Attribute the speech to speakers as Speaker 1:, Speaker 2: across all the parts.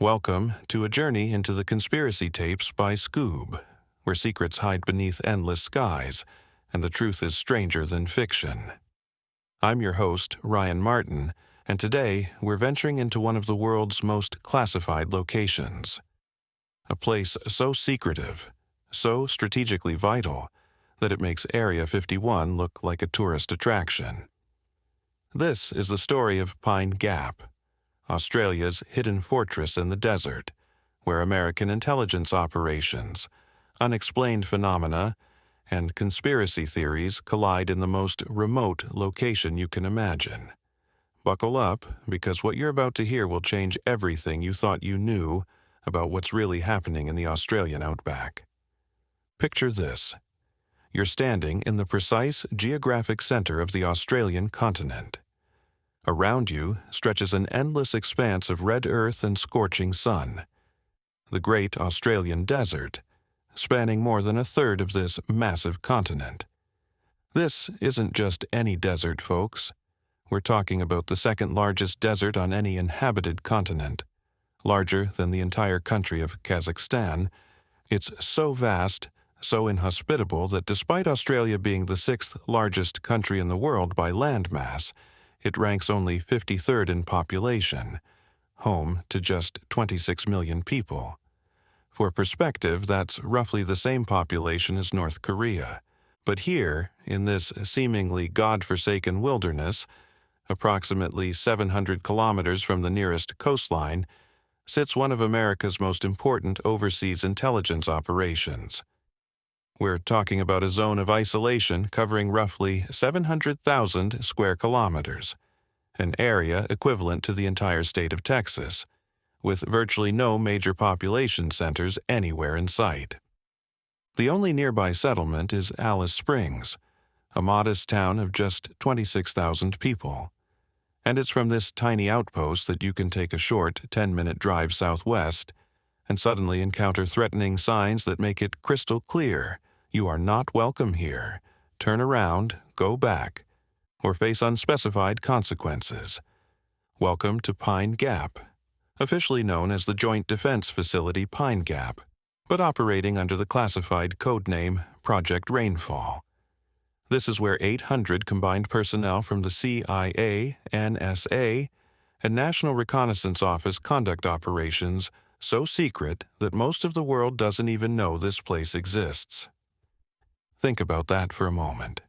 Speaker 1: Welcome to a journey into the conspiracy tapes by Skoob, where secrets hide beneath endless skies, and the truth is stranger than fiction. I'm your host, Ryan Martin, and today we're venturing into one of the world's most classified locations. A place so secretive, so strategically vital, that it makes Area 51 look like a tourist attraction. This is the story of Pine Gap, Australia's hidden fortress in the desert, where American intelligence operations, unexplained phenomena, and conspiracy theories collide in the most remote location you can imagine. Buckle up, because what you're about to hear will change everything you thought you knew about what's really happening in the Australian outback. Picture this. You're standing in the precise geographic center of the Australian continent. Around you stretches an endless expanse of red earth and scorching sun. The great Australian desert, spanning more than a third of this massive continent. This isn't just any desert, folks. We're talking about the second largest desert on any inhabited continent. Larger than the entire country of Kazakhstan, it's so vast, so inhospitable that despite Australia being the sixth largest country in the world by landmass, it ranks only 53rd in population, home to just 26 million people. For perspective, that's roughly the same population as North Korea. But here, in this seemingly God-forsaken wilderness, approximately 700 kilometers from the nearest coastline, sits one of America's most important overseas intelligence operations. We're talking about a zone of isolation covering roughly 700,000 square kilometers, an area equivalent to the entire state of Texas, with virtually no major population centers anywhere in sight. The only nearby settlement is Alice Springs, a modest town of just 26,000 people. And it's from this tiny outpost that you can take a short 10-minute drive southwest and suddenly encounter threatening signs that make it crystal clear you are not welcome here. Turn around, go back, or face unspecified consequences. Welcome to Pine Gap, officially known as the Joint Defense Facility Pine Gap, but operating under the classified codename Project Rainfall. This is where 800 combined personnel from the CIA, NSA, and National Reconnaissance Office conduct operations so secret that most of the world doesn't even know this place exists. Think about that for a moment.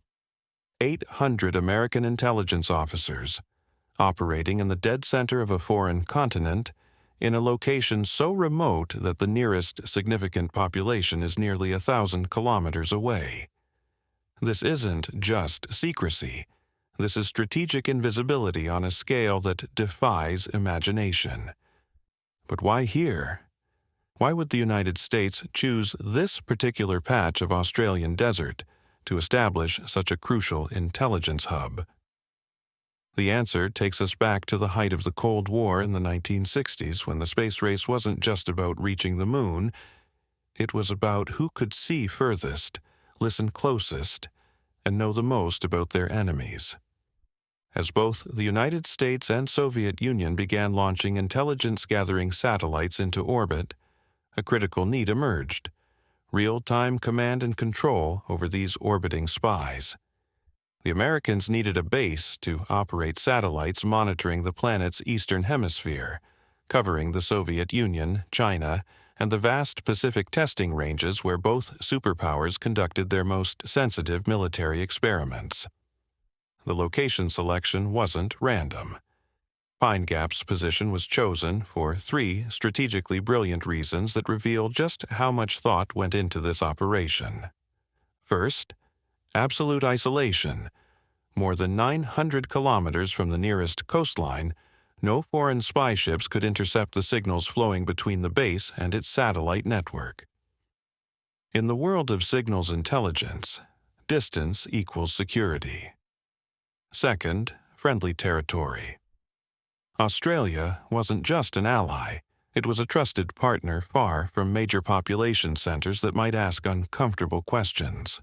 Speaker 1: 800 American intelligence officers, operating in the dead center of a foreign continent, in a location so remote that the nearest significant population is nearly 1,000 kilometers away. This isn't just secrecy. This is strategic invisibility on a scale that defies imagination. But why here? Why would the United States choose this particular patch of Australian desert to establish such a crucial intelligence hub? The answer takes us back to the height of the Cold War in the 1960s, when the space race wasn't just about reaching the moon. It was about who could see furthest, listen closest, and know the most about their enemies. As both the United States and Soviet Union began launching intelligence-gathering satellites into orbit, a critical need emerged: real-time command and control over these orbiting spies. The Americans needed a base to operate satellites monitoring the planet's eastern hemisphere, covering the Soviet Union, China, and the vast Pacific testing ranges where both superpowers conducted their most sensitive military experiments. The location selection wasn't random. Pine Gap's position was chosen for three strategically brilliant reasons that reveal just how much thought went into this operation. First, absolute isolation. More than 900 kilometers from the nearest coastline, no foreign spy ships could intercept the signals flowing between the base and its satellite network. In the world of signals intelligence, distance equals security. Second, friendly territory. Australia wasn't just an ally. It was a trusted partner far from major population centers that might ask uncomfortable questions.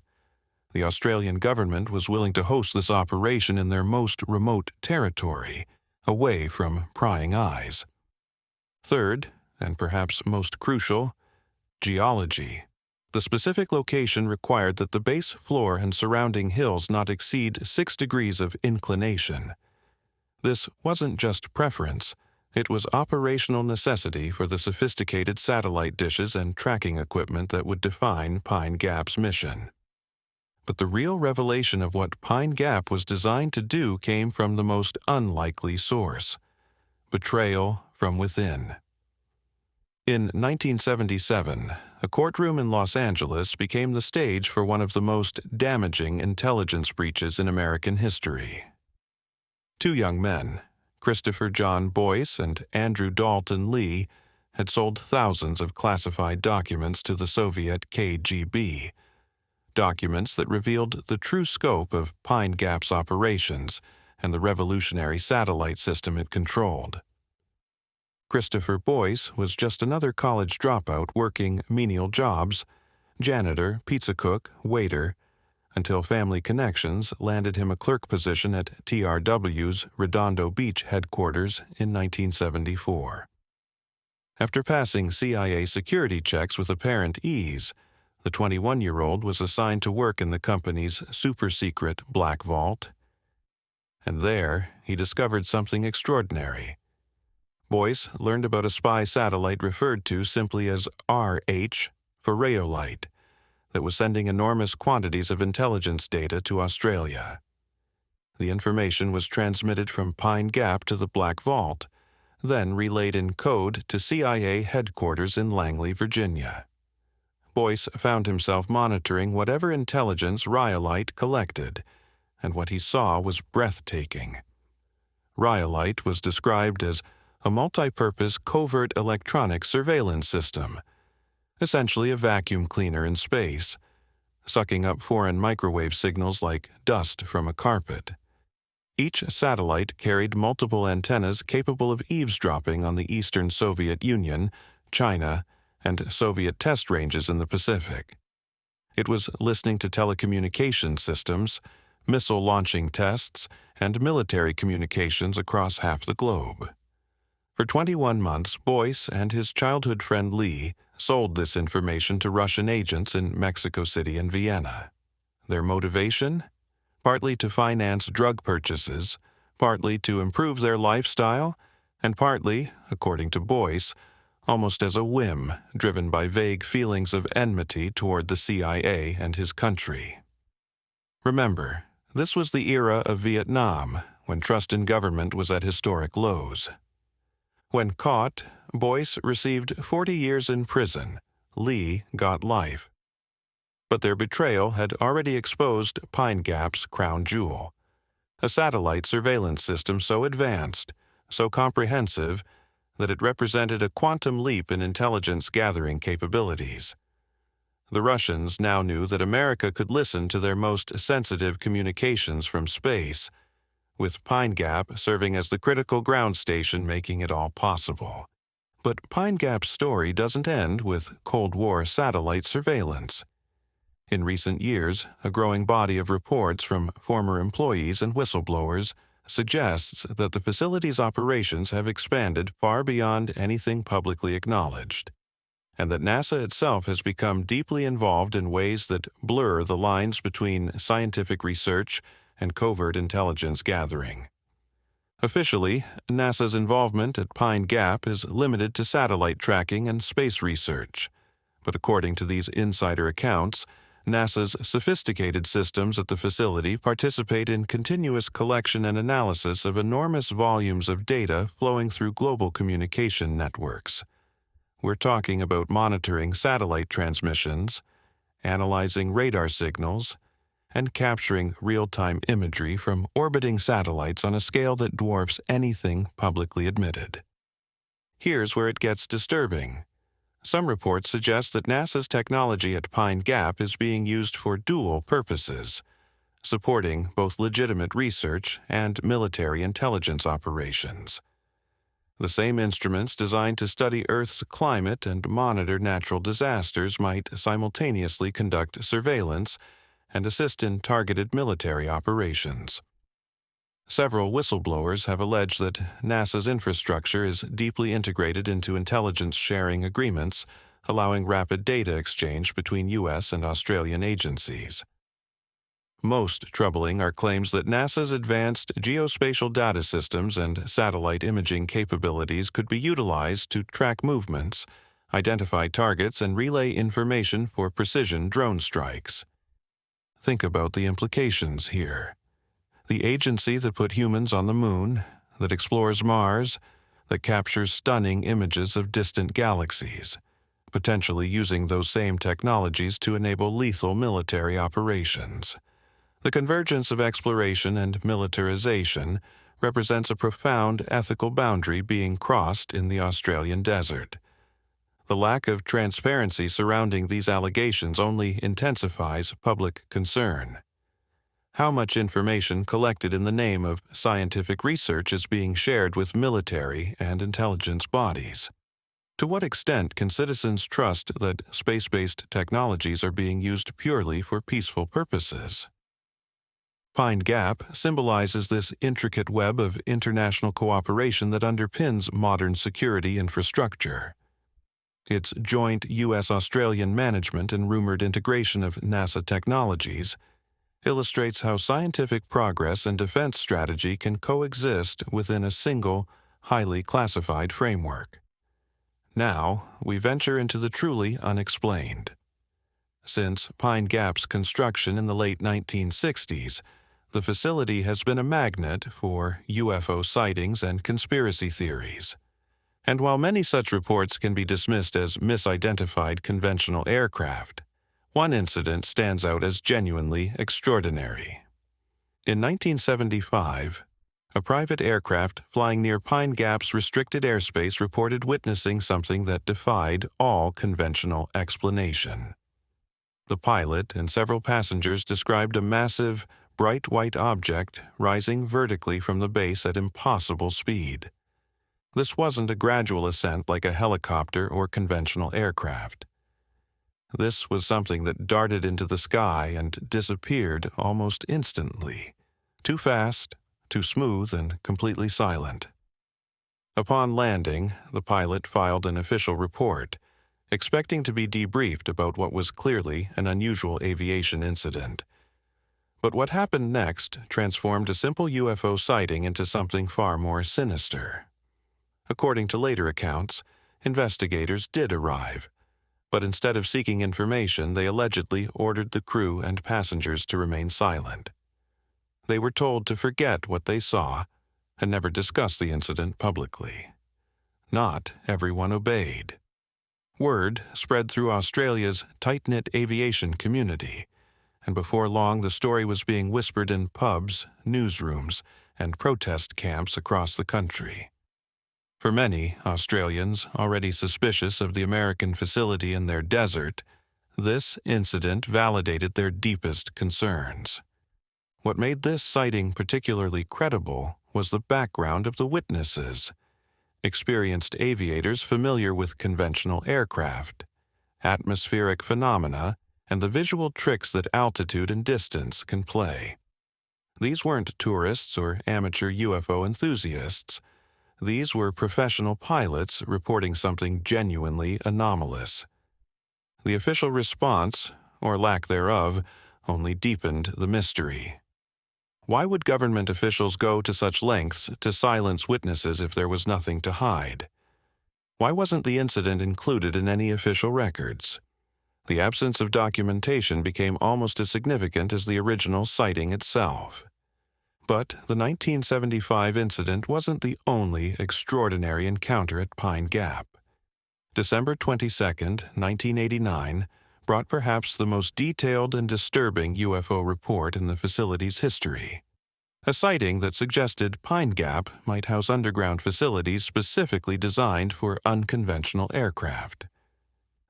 Speaker 1: The Australian government was willing to host this operation in their most remote territory, away from prying eyes. Third, and perhaps most crucial, geology. The specific location required that the base floor and surrounding hills not exceed 6 degrees of inclination. This wasn't just preference, it was operational necessity for the sophisticated satellite dishes and tracking equipment that would define Pine Gap's mission. But the real revelation of what Pine Gap was designed to do came from the most unlikely source: betrayal from within. In 1977, a courtroom in Los Angeles became the stage for one of the most damaging intelligence breaches in American history. Two young men, Christopher John Boyce and Andrew Dalton Lee, had sold thousands of classified documents to the Soviet KGB, documents that revealed the true scope of Pine Gap's operations and the revolutionary satellite system it controlled. Christopher Boyce was just another college dropout working menial jobs, janitor, pizza cook, waiter, until family connections landed him a clerk position at TRW's Redondo Beach headquarters in 1974. After passing CIA security checks with apparent ease, the 21-year-old was assigned to work in the company's super-secret Black Vault. And there, he discovered something extraordinary. Boyce learned about a spy satellite referred to simply as RH for Rhyolite that was sending enormous quantities of intelligence data to Australia. The information was transmitted from Pine Gap to the Black Vault, then relayed in code to CIA headquarters in Langley, Virginia. Boyce found himself monitoring whatever intelligence Rhyolite collected, and what he saw was breathtaking. Rhyolite was described as a multi-purpose covert electronic surveillance system, essentially a vacuum cleaner in space, sucking up foreign microwave signals like dust from a carpet. Each satellite carried multiple antennas capable of eavesdropping on the Eastern Soviet Union, China, and Soviet test ranges in the Pacific. It was listening to telecommunication systems, missile launching tests, and military communications across half the globe. For 21 months, Boyce and his childhood friend Lee sold this information to Russian agents in Mexico City and Vienna. Their motivation? Partly to finance drug purchases, partly to improve their lifestyle, and partly, according to Boyce, almost as a whim driven by vague feelings of enmity toward the CIA and his country. Remember, this was the era of Vietnam, when trust in government was at historic lows. When caught, Boyce received 40 years in prison. Lee got life. But their betrayal had already exposed Pine Gap's crown jewel, a satellite surveillance system so advanced, so comprehensive, that it represented a quantum leap in intelligence gathering capabilities. The Russians now knew that America could listen to their most sensitive communications from space, with Pine Gap serving as the critical ground station making it all possible. But Pine Gap's story doesn't end with Cold War satellite surveillance. In recent years, a growing body of reports from former employees and whistleblowers suggests that the facility's operations have expanded far beyond anything publicly acknowledged, and that NASA itself has become deeply involved in ways that blur the lines between scientific research and covert intelligence gathering. Officially, NASA's involvement at Pine Gap is limited to satellite tracking and space research, but according to these insider accounts, NASA's sophisticated systems at the facility participate in continuous collection and analysis of enormous volumes of data flowing through global communication networks. We're talking about monitoring satellite transmissions, analyzing radar signals, and capturing real-time imagery from orbiting satellites on a scale that dwarfs anything publicly admitted. Here's where it gets disturbing. Some reports suggest that NASA's technology at Pine Gap is being used for dual purposes, supporting both legitimate research and military intelligence operations. The same instruments designed to study Earth's climate and monitor natural disasters might simultaneously conduct surveillance and assist in targeted military operations. Several whistleblowers have alleged that NASA's infrastructure is deeply integrated into intelligence sharing agreements, allowing rapid data exchange between U.S. and Australian agencies. Most troubling are claims that NASA's advanced geospatial data systems and satellite imaging capabilities could be utilized to track movements, identify targets, and relay information for precision drone strikes. Think about the implications here. The agency that put humans on the moon, that explores Mars, that captures stunning images of distant galaxies, potentially using those same technologies to enable lethal military operations. The convergence of exploration and militarization represents a profound ethical boundary being crossed in the Australian desert. The lack of transparency surrounding these allegations only intensifies public concern. How much information collected in the name of scientific research is being shared with military and intelligence bodies? To what extent can citizens trust that space-based technologies are being used purely for peaceful purposes? Pine Gap symbolizes this intricate web of international cooperation that underpins modern security infrastructure. Its joint U.S. Australian management and rumored integration of NASA technologies illustrates how scientific progress and defense strategy can coexist within a single, highly classified framework. Now, we venture into the truly unexplained. Since Pine Gap's construction in the late 1960s, the facility has been a magnet for UFO sightings and conspiracy theories. And while many such reports can be dismissed as misidentified conventional aircraft, one incident stands out as genuinely extraordinary. In 1975, a private aircraft flying near Pine Gap's restricted airspace reported witnessing something that defied all conventional explanation. The pilot and several passengers described a massive, bright white object rising vertically from the base at impossible speed. This wasn't a gradual ascent like a helicopter or conventional aircraft. This was something that darted into the sky and disappeared almost instantly, too fast, too smooth, and completely silent. Upon landing, the pilot filed an official report, expecting to be debriefed about what was clearly an unusual aviation incident. But what happened next transformed a simple UFO sighting into something far more sinister. According to later accounts, investigators did arrive, but instead of seeking information, they allegedly ordered the crew and passengers to remain silent. They were told to forget what they saw and never discuss the incident publicly. Not everyone obeyed. Word spread through Australia's tight-knit aviation community, and before long the story was being whispered in pubs, newsrooms, and protest camps across the country. For many Australians already suspicious of the American facility in their desert, this incident validated their deepest concerns. What made this sighting particularly credible was the background of the witnesses, experienced aviators familiar with conventional aircraft, atmospheric phenomena, and the visual tricks that altitude and distance can play. These weren't tourists or amateur UFO enthusiasts. These were professional pilots reporting something genuinely anomalous. The official response, or lack thereof, only deepened the mystery. Why would government officials go to such lengths to silence witnesses if there was nothing to hide? Why wasn't the incident included in any official records? The absence of documentation became almost as significant as the original sighting itself. But the 1975 incident wasn't the only extraordinary encounter at Pine Gap. December 22, 1989, brought perhaps the most detailed and disturbing UFO report in the facility's history. A sighting that suggested Pine Gap might house underground facilities specifically designed for unconventional aircraft.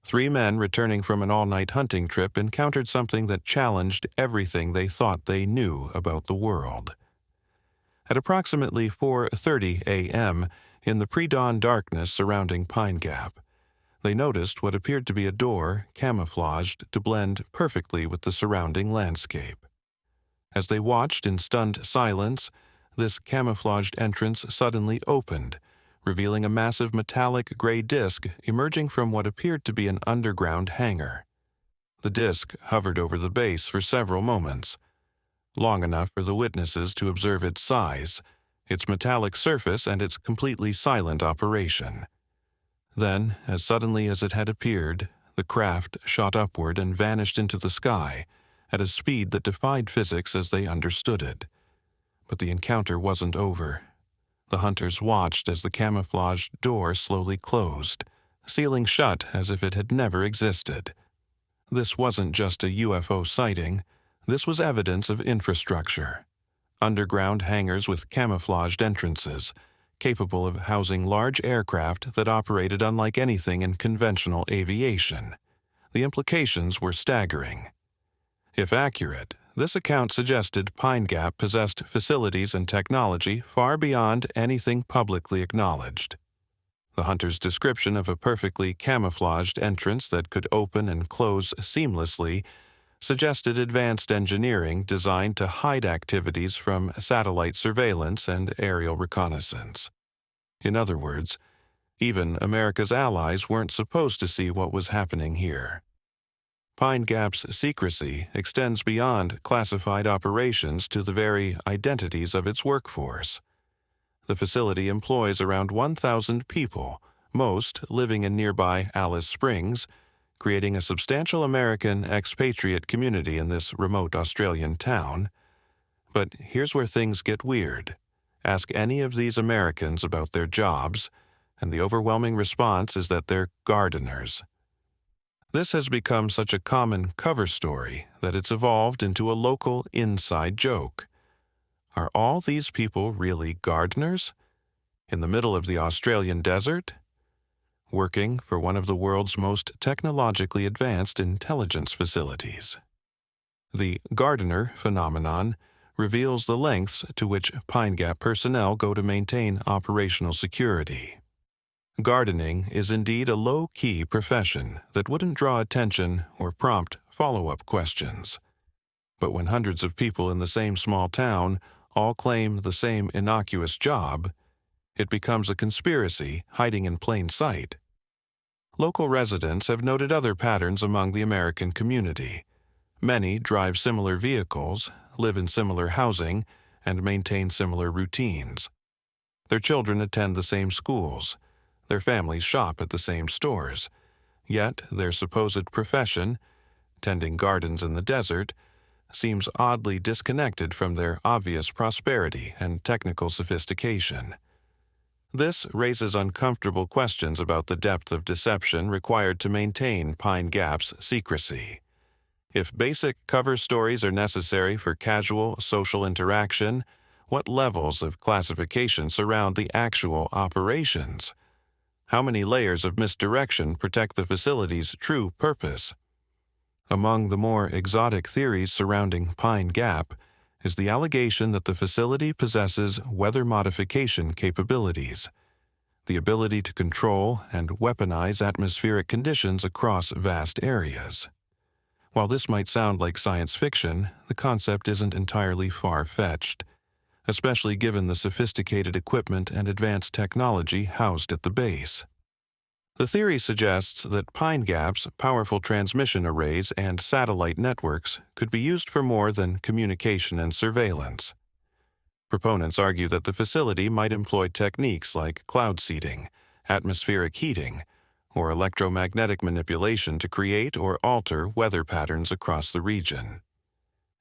Speaker 1: 3 men returning from an all-night hunting trip encountered something that challenged everything they thought they knew about the world. At approximately 4:30 a.m., in the pre-dawn darkness surrounding Pine Gap, they noticed what appeared to be a door camouflaged to blend perfectly with the surrounding landscape. As they watched in stunned silence, this camouflaged entrance suddenly opened, revealing a massive metallic gray disc emerging from what appeared to be an underground hangar. The disc hovered over the base for several moments, long enough for the witnesses to observe its size, its metallic surface, and its completely silent operation. Then, as suddenly as it had appeared, the craft shot upward and vanished into the sky at a speed that defied physics as they understood it. But the encounter wasn't over. The hunters watched as the camouflaged door slowly closed, sealing shut as if it had never existed. This wasn't just a UFO sighting. This was evidence of infrastructure. Underground hangars with camouflaged entrances, capable of housing large aircraft that operated unlike anything in conventional aviation. The implications were staggering. If accurate, this account suggested Pine Gap possessed facilities and technology far beyond anything publicly acknowledged. The hunter's description of a perfectly camouflaged entrance that could open and close seamlessly suggested advanced engineering designed to hide activities from satellite surveillance and aerial reconnaissance. In other words, even America's allies weren't supposed to see what was happening here. Pine Gap's secrecy extends beyond classified operations to the very identities of its workforce. The facility employs around 1,000 people, most living in nearby Alice Springs, creating a substantial American expatriate community in this remote Australian town. But here's where things get weird. Ask any of these Americans about their jobs, and the overwhelming response is that they're gardeners. This has become such a common cover story that it's evolved into a local inside joke. Are all these people really gardeners? In the middle of the Australian desert? Working for one of the world's most technologically advanced intelligence facilities. The gardener phenomenon reveals the lengths to which Pine Gap personnel go to maintain operational security. Gardening is indeed a low-key profession that wouldn't draw attention or prompt follow-up questions. But when hundreds of people in the same small town all claim the same innocuous job, it becomes a conspiracy hiding in plain sight. Local residents have noted other patterns among the American community. Many drive similar vehicles, live in similar housing, and maintain similar routines. Their children attend the same schools. Their families shop at the same stores. Yet their supposed profession, tending gardens in the desert, seems oddly disconnected from their obvious prosperity and technical sophistication. This raises uncomfortable questions about the depth of deception required to maintain Pine Gap's secrecy. If basic cover stories are necessary for casual social interaction, what levels of classification surround the actual operations? How many layers of misdirection protect the facility's true purpose? Among the more exotic theories surrounding Pine Gap is the allegation that the facility possesses weather modification capabilities, the ability to control and weaponize atmospheric conditions across vast areas. While this might sound like science fiction, the concept isn't entirely far-fetched, especially given the sophisticated equipment and advanced technology housed at the base. The theory suggests that Pine Gap's powerful transmission arrays and satellite networks could be used for more than communication and surveillance. Proponents argue that the facility might employ techniques like cloud seeding, atmospheric heating, or electromagnetic manipulation to create or alter weather patterns across the region.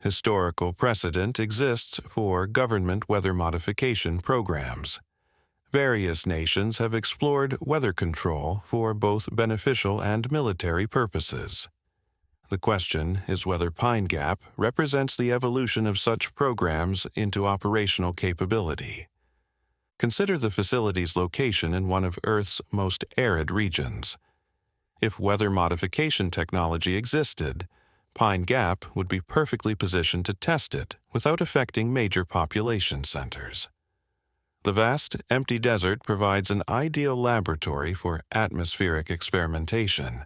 Speaker 1: Historical precedent exists for government weather modification programs. Various nations have explored weather control for both beneficial and military purposes. The question is whether Pine Gap represents the evolution of such programs into operational capability. Consider the facility's location in one of Earth's most arid regions. If weather modification technology existed, Pine Gap would be perfectly positioned to test it without affecting major population centers. The vast, empty desert provides an ideal laboratory for atmospheric experimentation.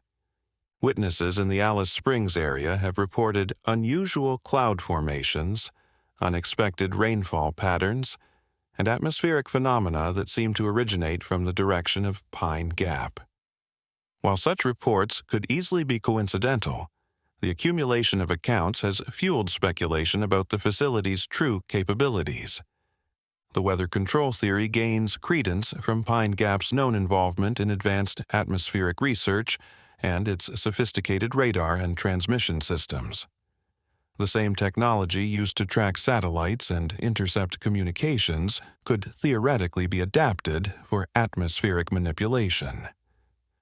Speaker 1: Witnesses in the Alice Springs area have reported unusual cloud formations, unexpected rainfall patterns, and atmospheric phenomena that seem to originate from the direction of Pine Gap. While such reports could easily be coincidental, the accumulation of accounts has fueled speculation about the facility's true capabilities. The weather control theory gains credence from Pine Gap's known involvement in advanced atmospheric research and its sophisticated radar and transmission systems. The same technology used to track satellites and intercept communications could theoretically be adapted for atmospheric manipulation.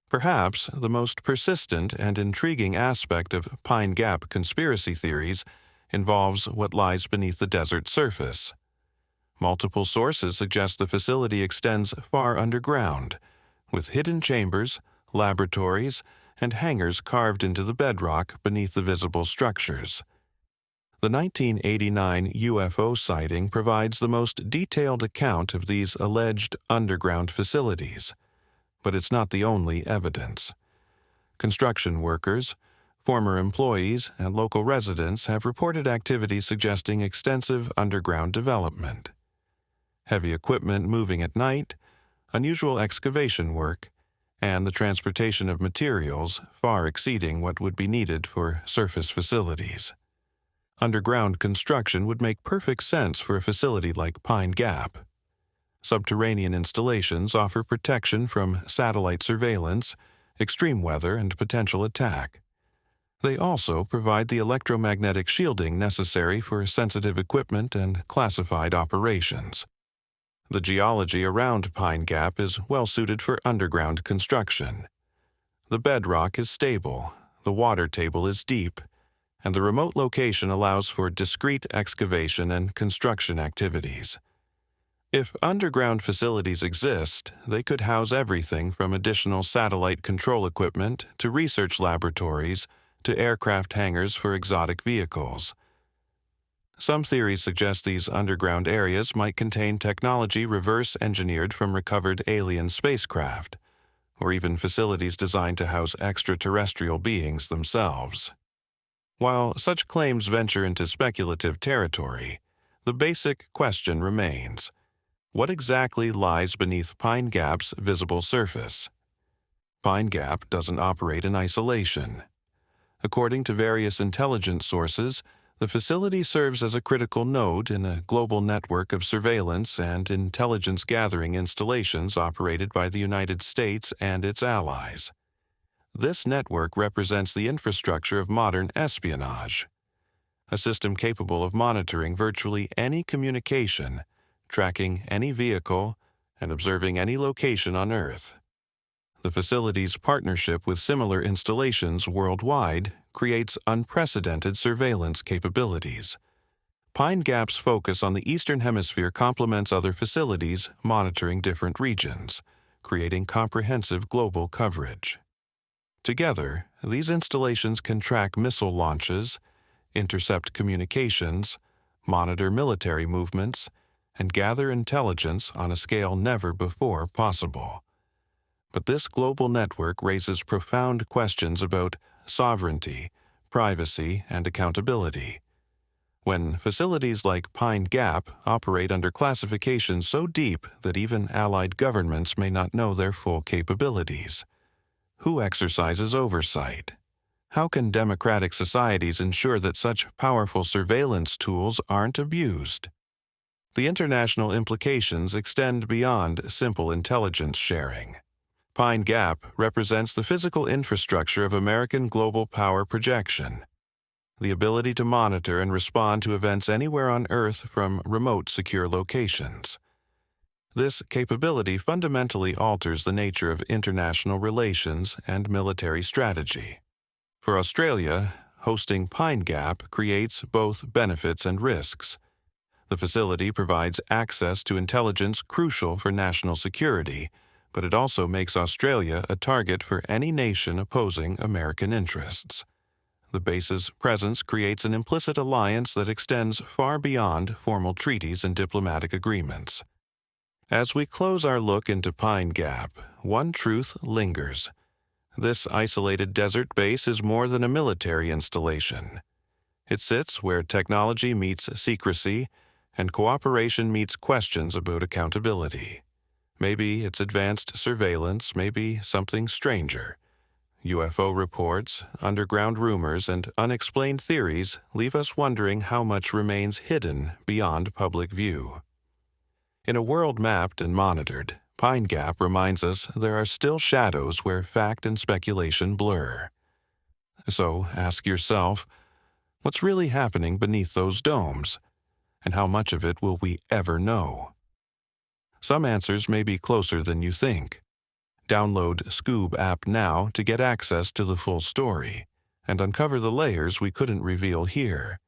Speaker 1: Perhaps the most persistent and intriguing aspect of Pine Gap conspiracy theories involves what lies beneath the desert surface. Multiple sources suggest the facility extends far underground, with hidden chambers, laboratories, and hangars carved into the bedrock beneath the visible structures. The 1989 UFO sighting provides the most detailed account of these alleged underground facilities, but it's not the only evidence. Construction workers, former employees, and local residents have reported activities suggesting extensive underground development. Heavy equipment moving at night, unusual excavation work, and the transportation of materials far exceeding what would be needed for surface facilities. Underground construction would make perfect sense for a facility like Pine Gap. Subterranean installations offer protection from satellite surveillance, extreme weather, and potential attack. They also provide the electromagnetic shielding necessary for sensitive equipment and classified operations. The geology around Pine Gap is well suited for underground construction. The bedrock is stable, the water table is deep, and the remote location allows for discrete excavation and construction activities. If underground facilities exist, they could house everything from additional satellite control equipment to research laboratories to aircraft hangars for exotic vehicles. Some theories suggest these underground areas might contain technology reverse-engineered from recovered alien spacecraft, or even facilities designed to house extraterrestrial beings themselves. While such claims venture into speculative territory, the basic question remains: what exactly lies beneath Pine Gap's visible surface? Pine Gap doesn't operate in isolation. According to various intelligence sources, the facility serves as a critical node in a global network of surveillance and intelligence-gathering installations operated by the United States and its allies. This network represents the infrastructure of modern espionage, a system capable of monitoring virtually any communication, tracking any vehicle, and observing any location on Earth. The facility's partnership with similar installations worldwide creates unprecedented surveillance capabilities. Pine Gap's focus on the Eastern Hemisphere complements other facilities monitoring different regions, creating comprehensive global coverage. Together, these installations can track missile launches, intercept communications, monitor military movements, and gather intelligence on a scale never before possible. But this global network raises profound questions about sovereignty, privacy, and accountability. When facilities like Pine Gap operate under classifications so deep that even allied governments may not know their full capabilities, who exercises oversight? How can democratic societies ensure that such powerful surveillance tools aren't abused? The international implications extend beyond simple intelligence sharing. Pine Gap represents the physical infrastructure of American global power projection, the ability to monitor and respond to events anywhere on Earth from remote, secure locations. This capability fundamentally alters the nature of international relations and military strategy. For Australia, hosting Pine Gap creates both benefits and risks. The facility provides access to intelligence crucial for national security, but it also makes Australia a target for any nation opposing American interests. The base's presence creates an implicit alliance that extends far beyond formal treaties and diplomatic agreements. As we close our look into Pine Gap, one truth lingers. This isolated desert base is more than a military installation. It sits where technology meets secrecy and cooperation meets questions about accountability. Maybe it's advanced surveillance, maybe something stranger. UFO reports, underground rumors, and unexplained theories leave us wondering how much remains hidden beyond public view. In a world mapped and monitored, Pine Gap reminds us there are still shadows where fact and speculation blur. So ask yourself, what's really happening beneath those domes? And how much of it will we ever know? Some answers may be closer than you think. Download Skoob app now to get access to the full story and uncover the layers we couldn't reveal here.